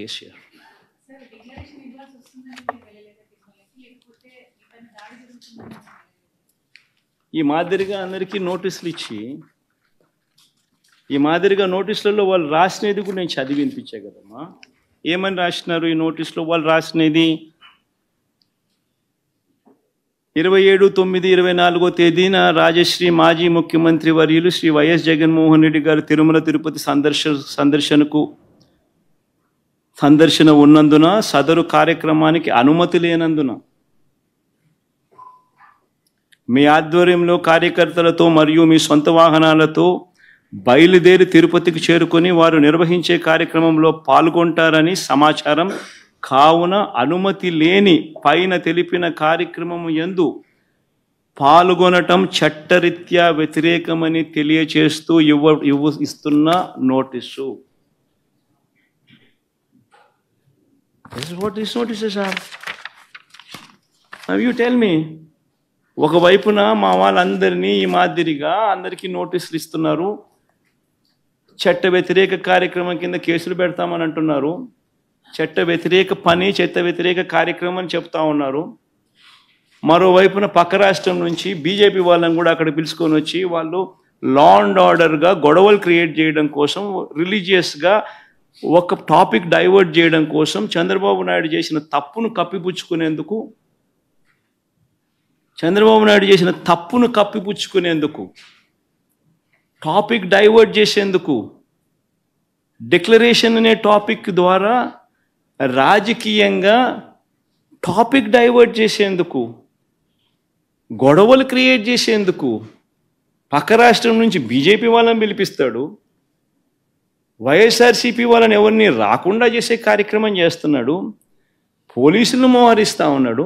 కేసీఆర్. ఈ మాదిరిగా అందరికీ నోటీసులు ఇచ్చి ఈ మాదిరిగా నోటీసులలో వాళ్ళు రాసినది కూడా నేను చదివి వినిపించే కదమ్మా. ఏమని రాసినారు ఈ నోటీసులో? వాళ్ళు రాసినది 27/9/24 తేదీన రాజశ్రీ మాజీ ముఖ్యమంత్రి వర్యులు శ్రీ వైఎస్ జగన్మోహన్ రెడ్డి గారు తిరుమల తిరుపతి సందర్శన ఉన్నందున సదరు కార్యక్రమానికి అనుమతి లేనందున మీ ఆధ్వర్యంలో కార్యకర్తలతో మరియు మీ సొంత వాహనాలతో బయలుదేరి తిరుపతికి చేరుకొని వారు నిర్వహించే కార్యక్రమంలో పాల్గొంటారని సమాచారం. కావున అనుమతి లేని పైన తెలిపిన కార్యక్రమం యందు పాల్గొనటం చట్టరీత్యా వ్యతిరేకమని తెలియచేస్తూ ఇస్తున్న notice. This is what these notices are. Now you tell me. ఒకవైపున మా వాళ్ళందరినీ ఈ మాదిరిగా అందరికీ నోటీసులు ఇస్తున్నారు, చట్ట వ్యతిరేక కార్యక్రమం కింద కేసులు పెడతామని అంటున్నారు, చట్ట వ్యతిరేక పని చట్ట వ్యతిరేక కార్యక్రమం అని చెప్తా ఉన్నారు. మరోవైపున పక్క రాష్ట్రం నుంచి బీజేపీ వాళ్ళని కూడా అక్కడ పిలుచుకొని వచ్చి వాళ్ళు లా అండ్ ఆర్డర్గా గొడవలు క్రియేట్ చేయడం కోసం, రిలీజియస్గా ఒక టాపిక్ డైవర్ట్ చేయడం కోసం చంద్రబాబు నాయుడు చేసిన తప్పును కప్పిపుచ్చుకునేందుకు టాపిక్ డైవర్ట్ చేసేందుకు డిక్లరేషన్ అనే టాపిక్ ద్వారా రాజకీయంగా టాపిక్ డైవర్ట్ చేసేందుకు, గొడవలు క్రియేట్ చేసేందుకు పక్క రాష్ట్రం నుంచి బీజేపీ వాళ్ళని పిలిపిస్తాడు, వైఎస్ఆర్సీపీ వాళ్ళని ఎవరిని రాకుండా చేసే కార్యక్రమం చేస్తున్నాడు, పోలీసులను మోహరిస్తూ ఉన్నాడు.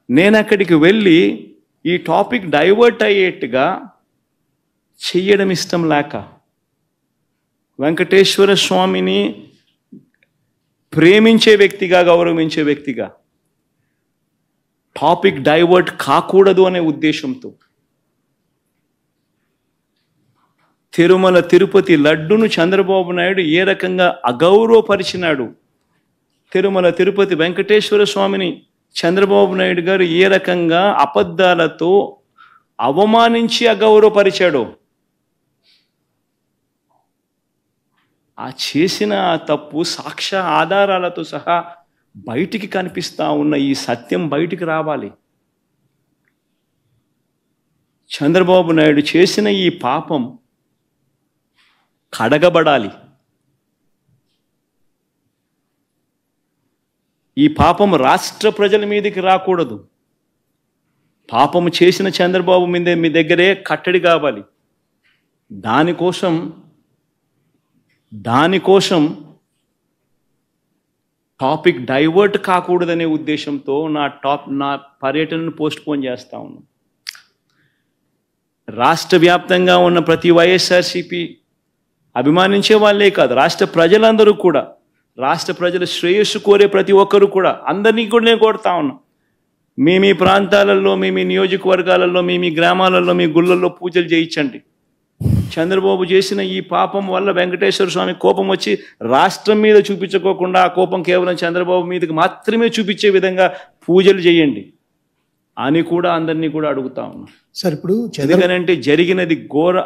నేను అక్కడికి వెళ్ళి ఈ టాపిక్ డైవర్ట్ అయ్యేట్టుగా చెయ్యడం ఇష్టం లేక, వెంకటేశ్వర స్వామిని ప్రేమించే వ్యక్తిగా, గౌరవించే వ్యక్తిగా టాపిక్ డైవర్ట్ కాకూడదు అనే ఉద్దేశంతో తిరుమల తిరుపతి లడ్డును చంద్రబాబు నాయుడు ఏ రకంగా అగౌరవపరిచినాడు, తిరుమల తిరుపతి వెంకటేశ్వర స్వామిని చంద్రబాబు నాయుడు గారు ఏ రకంగా అబద్ధాలతో అవమానించి అగౌరవపరిచాడో, ఆ చేసిన తప్పు సాక్ష్య ఆధారాలతో సహా బయటికి కనిపిస్తా ఉన్న ఈ సత్యం బయటికి రావాలి. చంద్రబాబు నాయుడు చేసిన ఈ పాపం కడగబడాలి. ఈ పాపం రాష్ట్ర ప్రజల మీదకి రాకూడదు. పాపము చేసిన చంద్రబాబు మీద మీ దగ్గరే కట్టడి కావాలి. దానికోసం టాపిక్ డైవర్ట్ కాకూడదనే ఉద్దేశంతో నా పర్యటనను పోస్ట్పోన్ చేస్తా ఉన్నాం. రాష్ట్ర వ్యాప్తంగా ఉన్న ప్రతి వైఎస్ఆర్సీపీ అభిమానించే వాళ్ళే కాదు, రాష్ట్ర ప్రజలందరూ కూడా, రాష్ట్ర ప్రజల శ్రేయస్సు కోరే ప్రతి ఒక్కరు కూడా, అందరినీ కూడా నేను కోరుతా ఉన్నా, మీ ప్రాంతాలలో, మీ నియోజకవర్గాలలో, మీ గ్రామాలలో, మీ గుళ్ళల్లో పూజలు చేయించండి. చంద్రబాబు చేసిన ఈ పాపం వల్ల వెంకటేశ్వర స్వామి కోపం వచ్చి రాష్ట్రం మీద చూపించుకోకుండా ఆ కోపం కేవలం చంద్రబాబు మీదకి మాత్రమే చూపించే విధంగా పూజలు చేయండి అని కూడా అందరినీ కూడా అడుగుతా ఉన్నా. సార్, ఇప్పుడు ఎందుకనంటే జరిగినది ఘోర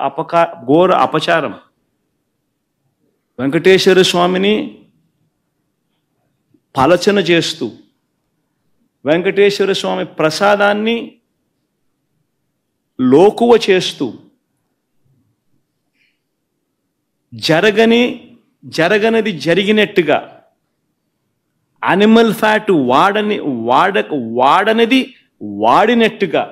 అపచారం. వెంకటేశ్వర స్వామిని పలచన చేస్తూ, వెంకటేశ్వర స్వామి ప్రసాదాన్ని లోకువ చేస్తూ, జరగనది జరిగినట్టుగా, అనిమల్ ఫ్యాట్ వాడనిది వాడినట్టుగా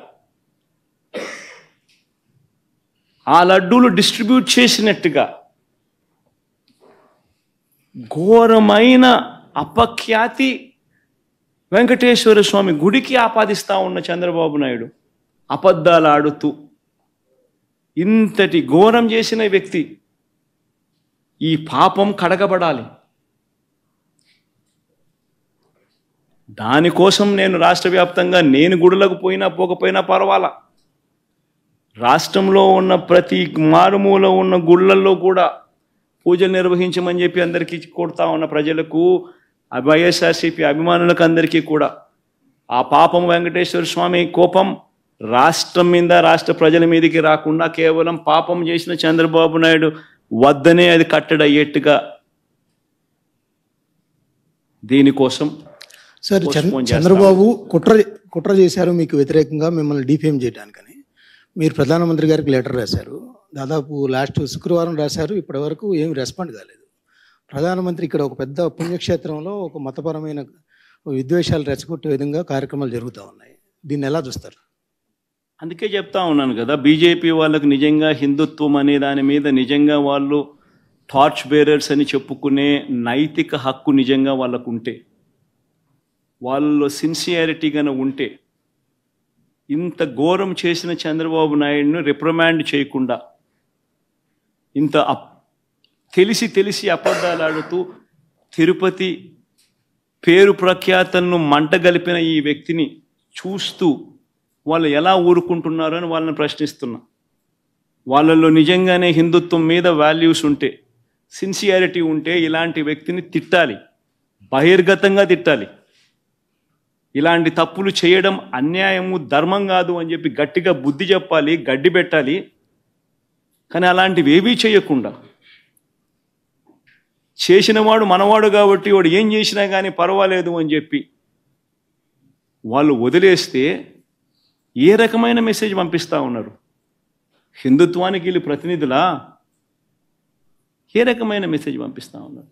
ఆ లడ్డూలు డిస్ట్రిబ్యూట్ చేసినట్టుగా ఘోరమైన అపఖ్యాతి వెంకటేశ్వర స్వామి గుడికి ఆపాదిస్తా ఉన్న చంద్రబాబు నాయుడు అబద్ధాలు ఆడుతూ ఇంతటి ఘోరం చేసిన వ్యక్తి, ఈ పాపం కడగబడాలి. దానికోసం నేను రాష్ట్ర వ్యాప్తంగా నేను గుడులకు పోకపోయినా పర్వాలా, రాష్ట్రంలో ఉన్న ప్రతి మారుమూల ఉన్న గుళ్ళల్లో కూడా పూజలు నిర్వహించమని చెప్పి అందరికీ కొడతా ఉన్న ప్రజలకు, వైఎస్ఆర్సీపీ అభిమానులకు అందరికీ కూడా ఆ పాపం వెంకటేశ్వర స్వామి కోపం రాష్ట్రం మీద, రాష్ట్ర ప్రజల మీదకి రాకుండా కేవలం పాపం చేసిన చంద్రబాబు నాయుడు వద్దనే అది కట్టడయ్యేట్టుగా దీనికోసం సార్ చంద్రబాబు కుట్ర చేశారు మీకు వ్యతిరేకంగా, మిమ్మల్ని డిఫేమ్ చేయడానికని మీరు ప్రధానమంత్రి గారికి లెటర్ రాశారు. దాదాపు లాస్ట్ శుక్రవారం రాశారు. ఇప్పటి వరకు ఏమి రెస్పాండ్ కాలేదు. ప్రధానమంత్రి ఇక్కడ ఒక పెద్ద పుణ్యక్షేత్రంలో ఒక మతపరమైన విద్వేషాలు రెచ్చగొట్టే విధంగా కార్యక్రమాలు జరుగుతూ ఉన్నాయి. దీన్ని ఎలా చూస్తారు? అందుకే చెప్తా ఉన్నాను కదా, బీజేపీ వాళ్ళకు నిజంగా హిందుత్వం అనే దాని మీద నిజంగా వాళ్ళు టార్చ్ బేరర్స్ అని చెప్పుకునే నైతిక హక్కు నిజంగా వాళ్ళకు ఉంటే, వాళ్ళలో సిన్సియారిటీగానే ఉంటే, ఇంత ఘోరం చేసిన చంద్రబాబు నాయుడును రిప్రమాండ్ చేయకుండా, ఇంత తెలిసి అబద్ధాలాడుతూ తిరుపతి పేరు ప్రఖ్యాతలను మంటగలిపిన ఈ వ్యక్తిని చూస్తూ వాళ్ళు ఎలా ఊరుకుంటున్నారు అని వాళ్ళని ప్రశ్నిస్తున్నా. వాళ్ళల్లో నిజంగానే హిందుత్వం మీద వాల్యూస్ ఉంటే, సిన్సియారిటీ ఉంటే ఇలాంటి వ్యక్తిని తిట్టాలి, బహిర్గతంగా తిట్టాలి. ఇలాంటి తప్పులు చేయడం అన్యాయము, ధర్మం కాదు అని చెప్పి గట్టిగా బుద్ధి చెప్పాలి, గడ్డి పెట్టాలి. కానీ అలాంటివి ఏవీ చేయకుండా, చేసినవాడు మనవాడు కాబట్టి వాడు ఏం చేసినా కానీ పర్వాలేదు అని చెప్పి వాళ్ళు వదిలేస్తే ఏ రకమైన మెసేజ్ పంపిస్తూ ఉన్నారు? హిందుత్వానికి వీళ్ళు ప్రతినిధులా? ఏ రకమైన మెసేజ్ పంపిస్తూ ఉన్నారు?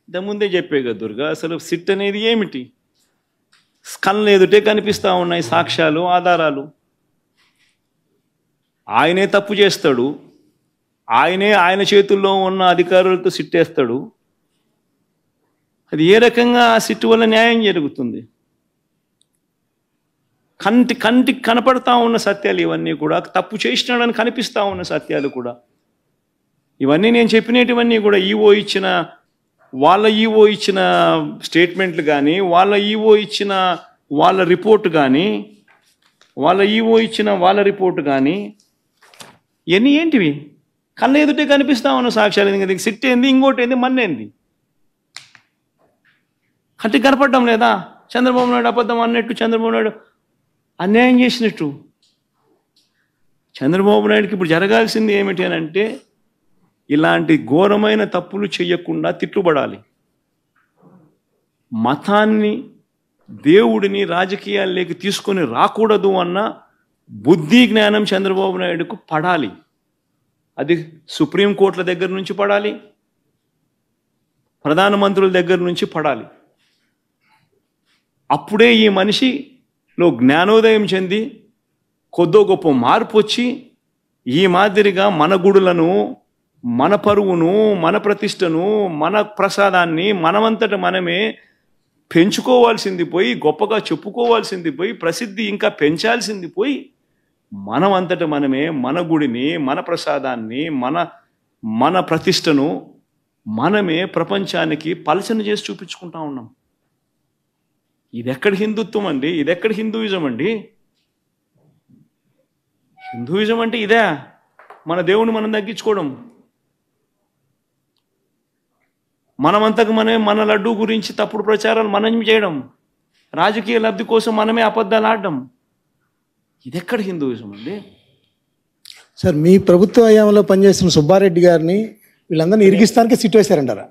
ఇంతకుముందే చెప్పే కదా దుర్గా, అసలు సిట్ అనేది ఏమిటి? కళ్ళు ఎదుటే కనిపిస్తూ ఉన్నాయి సాక్ష్యాలు, ఆధారాలు. ఆయనే తప్పు చేస్తాడు, ఆయన చేతుల్లో ఉన్న అధికారులతో సిట్టేస్తాడు. అది ఏ రకంగా ఆ సిట్టు వల్ల న్యాయం జరుగుతుంది? కంటికి కనపడతా ఉన్న సత్యాలు ఇవన్నీ కూడా, తప్పు చేసినాడని కనిపిస్తూ ఉన్న సత్యాలు కూడా. ఇవన్నీ నేను చెప్పినటువన్నీ కూడా వాళ్ళ ఈవో ఇచ్చిన స్టేట్మెంట్లు కానీ, వాళ్ళ ఈవో ఇచ్చిన వాళ్ళ రిపోర్ట్ కానీ, ఇవన్నీ ఏంటివి? కళ్ళ ఎదుటే కనిపిస్తూ ఉన్న సాక్ష్యాలు. ఇంకా సిట్ ఏంది, ఇంకోటి ఏంది, మన్నేంది? కంటికి కనపడడం లేదా? చంద్రబాబు నాయుడు అబద్ధం అన్నట్టు, చంద్రబాబు నాయుడు అన్యాయం చేసినట్టు. చంద్రబాబు నాయుడుకి ఇప్పుడు జరగాల్సింది ఏమిటి అని అంటే, ఇలాంటి ఘోరమైన తప్పులు చేయకుండా తిట్టుబడాలి. మతాన్ని, దేవుడిని రాజకీయాల్లోకి తీసుకొని రాకూడదు అన్న బుద్ధి జ్ఞానం చంద్రబాబు నాయుడుకు పడాలి. అది సుప్రీంకోర్టుల దగ్గర నుంచి పడాలి, ప్రధానమంత్రుల దగ్గర నుంచి పడాలి. అప్పుడే ఈ మనిషిలో జ్ఞానోదయం చెంది కొద్దో గొప్ప మార్పు వచ్చి ఈ మాదిరిగా మన గుడులను, మన పరువును, మన ప్రతిష్టను, మన ప్రసాదాన్ని మనమంతట మనమే పెంచుకోవాల్సింది పోయి, గొప్పగా చెప్పుకోవాల్సింది పోయి, ప్రసిద్ధి ఇంకా పెంచాల్సింది పోయి, మనమంతట మనమే మన గుడిని, మన ప్రసాదాన్ని, మన ప్రతిష్టను మనమే ప్రపంచానికి పలచన చేసి చూపించుకుంటా ఉన్నాం. ఇదెక్కడ హిందుత్వం అండి? ఇదెక్కడ హిందూయిజం అండి? హిందూయిజం అంటే ఇదే, మన దేవుని మనం తగ్గించుకోవడం, మనమంతకు మనమే మన లడ్డూ గురించి తప్పుడు ప్రచారాలు మనం చేయడం, రాజకీయ లబ్ధి కోసం మనమే అబద్ధాలు ఆడడం. ఇదెక్కడ హిందూయిజం అండి? సార్, మీ ప్రభుత్వ హయాంలో పనిచేస్తున్న సుబ్బారెడ్డి గారిని వీళ్ళందరినీ ఇరిగిస్తానికి సిట్ వేశారంటారా?